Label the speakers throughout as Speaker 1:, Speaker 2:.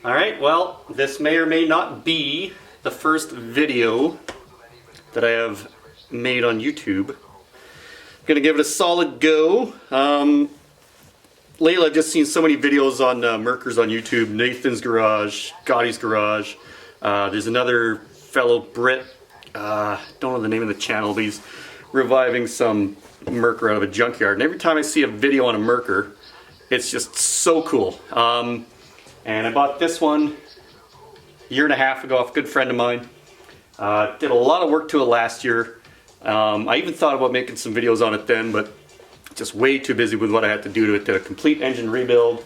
Speaker 1: Alright, well, this may or may not be the first video that I have made on YouTube. I'm gonna give it a solid go. Lately I've just seen so many videos on Merkurs on YouTube, Nathan's Garage, Gotti's Garage. There's another fellow Brit, don't know the name of the channel, but he's reviving some Merkur out of a junkyard. And every time I see a video on a Merkur, it's just so cool. And I bought this one a year and a half ago off a good friend of mine. Did a lot of work to it last year. I even thought about making some videos on it then, but just way too busy with what I had to do to it. Did a complete engine rebuild.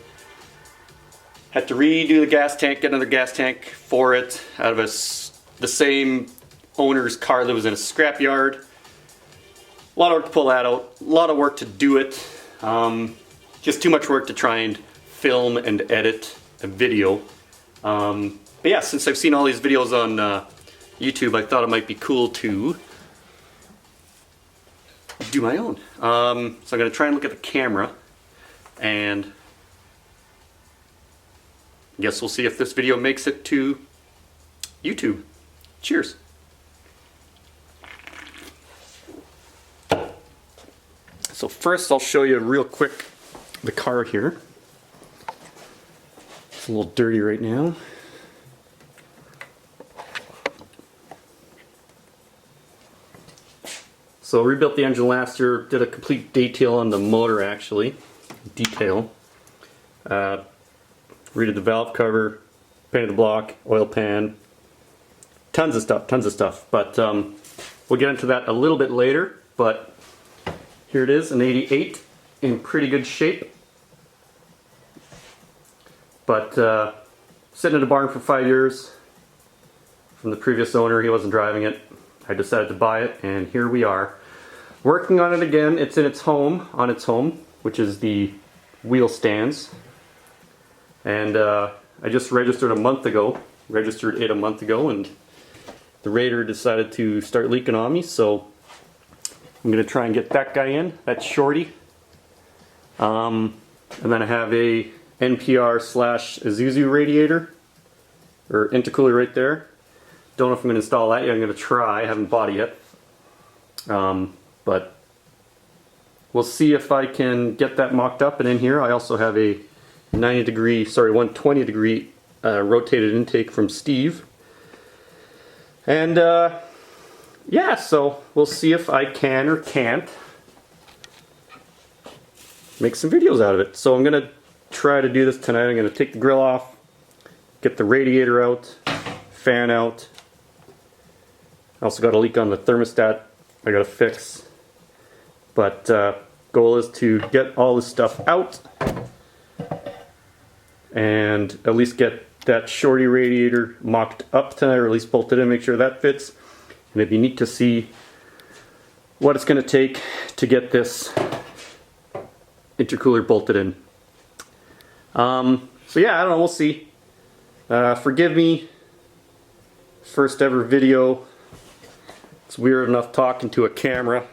Speaker 1: Had to redo the gas tank, get another gas tank for it out of the same owner's car that was in a scrapyard. A lot of work to pull that out, a lot of work to do it. Just too much work to try and film and edit a video. But yeah, since I've seen all these videos on YouTube, I thought it might be cool to do my own. So I'm going to try and look at the camera, and I guess we'll see if this video makes it to YouTube. Cheers. So first I'll show you real quick the car here. It's a little dirty right now. So rebuilt the engine last year, did a complete detail on the motor actually. Redid the valve cover, painted the block, oil pan, tons of stuff. But we'll get into that a little bit later. But here it is, an 88 in pretty good shape. But sitting in a barn for 5 years from the previous owner. He wasn't driving it. I decided to buy it, and here we are. Working on it again. It's in its home, which is the wheel stands. And I just registered it a month ago, and the radiator decided to start leaking on me, so I'm going to try and get that guy in. That's Shorty. And then I have a NPR/Isuzu radiator, or intercooler right there. Don't know if I'm going to install that yet. I'm going to try. I haven't bought it yet. But we'll see if I can get that mocked up and in here. I also have a 120 degree rotated intake from Steve. And yeah, so we'll see if I can or can't make some videos out of it. So I'm going to try to do this tonight. I'm going to take the grill off, get the radiator out, fan out. I also got a leak on the thermostat I got to fix. But goal is to get all this stuff out and at least get that Shorty radiator mocked up tonight, or at least bolted in, make sure that fits. And it'd be neat to see what it's going to take to get this intercooler bolted in. So yeah, I don't know, we'll see. Forgive me, first ever video. It's weird enough talking to a camera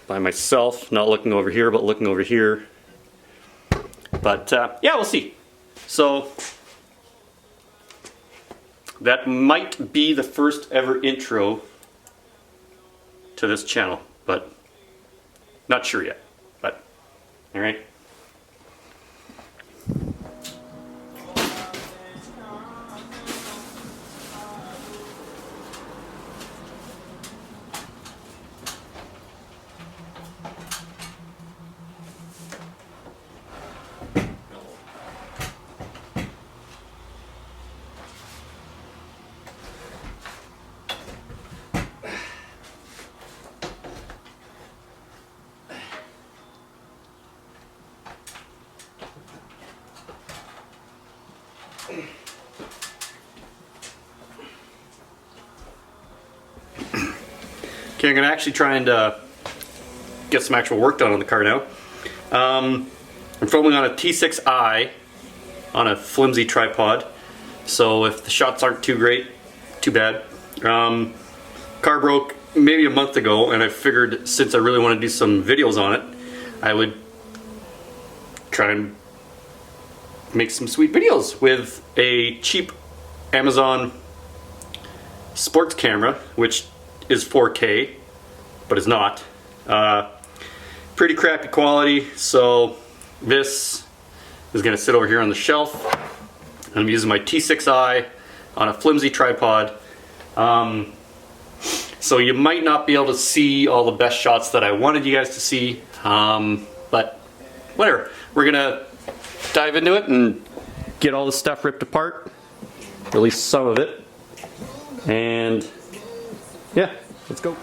Speaker 1: by myself, not looking over here, but looking over here. But yeah, we'll see. So that might be the first ever intro to this channel, but not sure yet. But all right. Okay, I'm going to actually try and get some actual work done on the car now. I'm filming on a T6i on a flimsy tripod. So if the shots aren't too great, too bad. Car broke maybe a month ago, and I figured since I really want to do some videos on it, I would try and make some sweet videos with a cheap Amazon sports camera, which is 4K, but is not. Pretty crappy quality, so this is going to sit over here on the shelf. I'm using my T6i on a flimsy tripod. So you might not be able to see all the best shots that I wanted you guys to see, but whatever. We're gonna dive into it and get all the stuff ripped apart, or at least some of it, and yeah, let's go.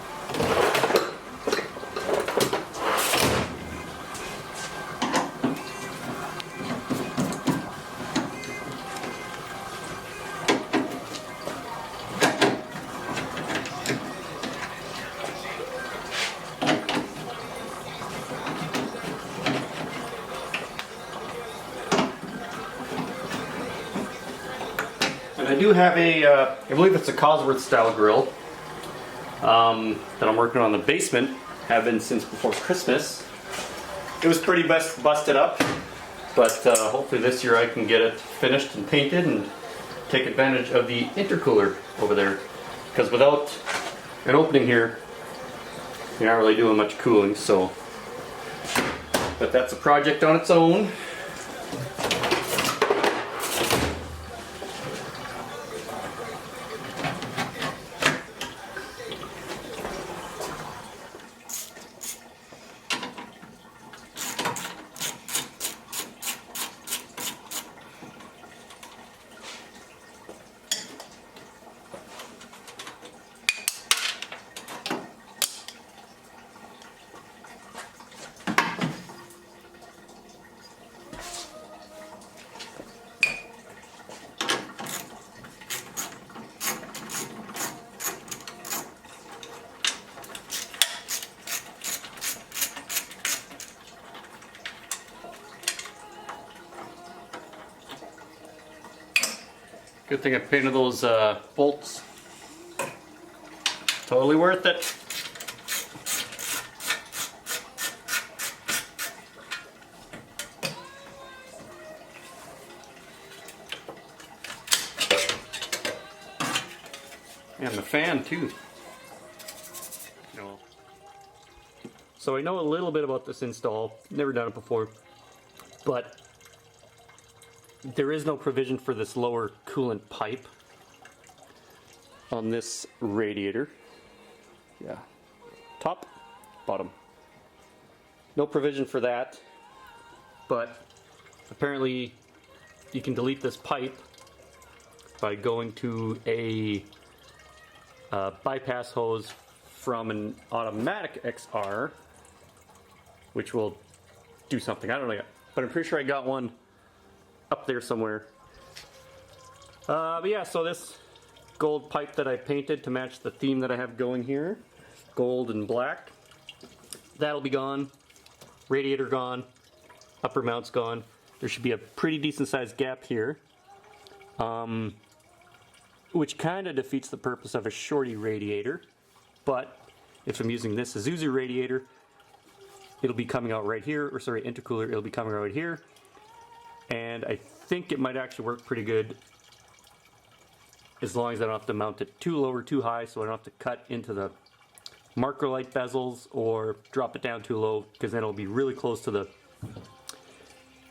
Speaker 1: And I do have a, I believe it's a Cosworth style grill that I'm working on in the basement. Have been since before Christmas. It was pretty busted up, but hopefully this year I can get it finished and painted and take advantage of the intercooler over there. Because without an opening here, you're not really doing much cooling. So, but that's a project on its own. Good thing I painted those bolts. Totally worth it. And the fan too. No. So I know a little bit about this install. Never done it before, but there is no provision for this lower coolant pipe on this radiator. Yeah, top, bottom. No provision for that, but apparently you can delete this pipe by going to a bypass hose from an automatic XR, which will do something. I don't know yet, but I'm pretty sure I got one up there somewhere. But yeah, so this gold pipe that I painted to match the theme that I have going here, gold and black, that'll be gone. Radiator gone, upper mount's gone. There should be a pretty decent sized gap here, which kind of defeats the purpose of a shorty radiator, but if I'm using this Isuzu radiator, it'll be coming out right here, or sorry, intercooler, it'll be coming out right here. And I think it might actually work pretty good as long as I don't have to mount it too low or too high, so I don't have to cut into the marker light bezels or drop it down too low, because then it'll be really close to the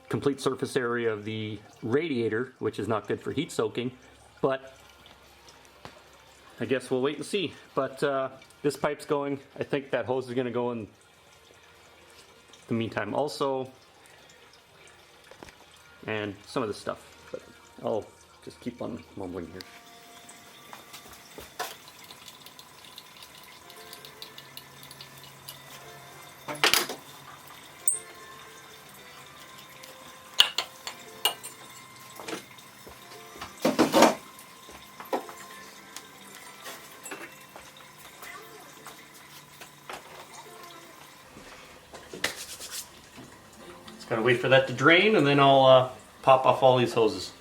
Speaker 1: complete surface area of the radiator, which is not good for heat soaking. But I guess we'll wait and see. But this pipe's going. I think that hose is going to go in the meantime also. And some of this stuff, but I'll just keep on mumbling here. Just gotta wait for that to drain, and then I'll pop off all these hoses.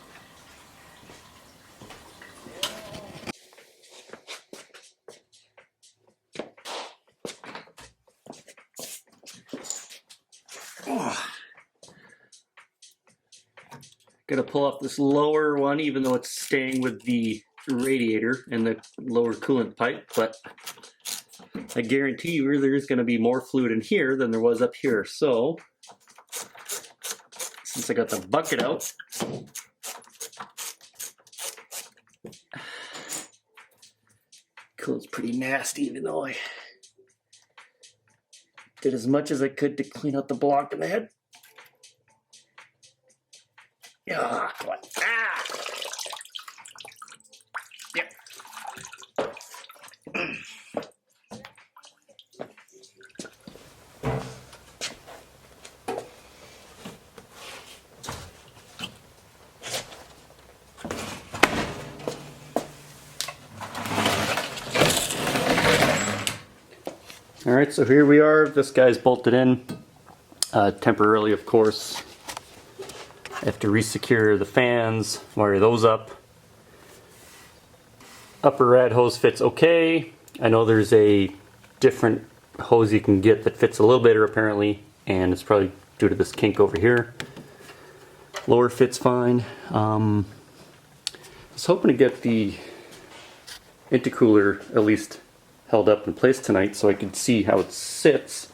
Speaker 1: Gonna pull off this lower one, even though it's staying with the radiator and the lower coolant pipe, but I guarantee you there is gonna be more fluid in here than there was up here. So, since I got the bucket out, coolant's pretty nasty, even though I did as much as I could to clean out the block in the head. Ah, come on. Ah! Yep. All right, so here we are. This guy's bolted in temporarily, of course. I have to resecure the fans, wire those up. Upper rad hose fits okay. I know there's a different hose you can get that fits a little better apparently, and it's probably due to this kink over here. Lower fits fine. I was hoping to get the intercooler at least held up in place tonight so I could see how it sits,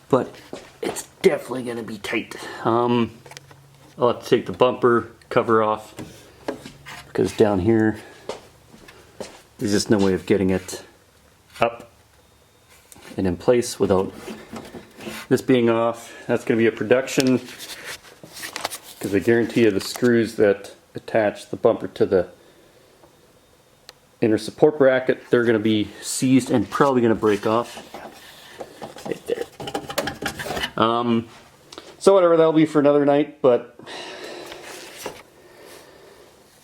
Speaker 1: but it's definitely going to be tight. I'll have to take the bumper cover off because down here there's just no way of getting it up and in place without this being off. That's going to be a production because I guarantee you the screws that attach the bumper to the inner support bracket, they're going to be seized and probably going to break off right there. So whatever, that'll be for another night, but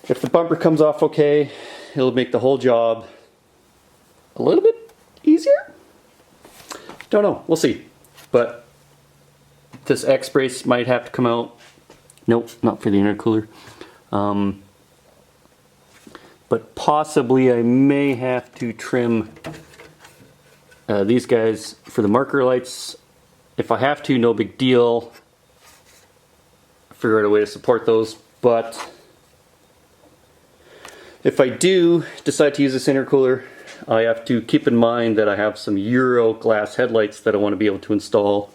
Speaker 1: if the bumper comes off okay, it'll make the whole job a little bit easier? Don't know, we'll see. But this X brace might have to come out. Nope, not for the intercooler. But possibly I may have to trim these guys for the marker lights. If I have to, no big deal. Figure out a way to support those. But if I do decide to use this intercooler, I have to keep in mind that I have some Euro glass headlights that I want to be able to install.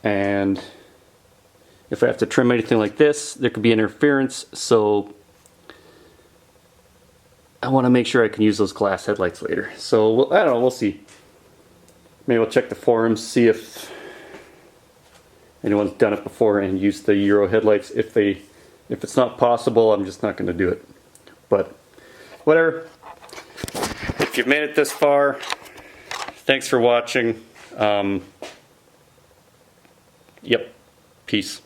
Speaker 1: And if I have to trim anything like this, there could be interference. So I want to make sure I can use those glass headlights later. So I don't know, we'll see. Maybe we'll check the forums, see if anyone's done it before and used the Euro headlights. If it's not possible, I'm just not going to do it. But whatever. If you've made it this far, thanks for watching. Yep. Peace.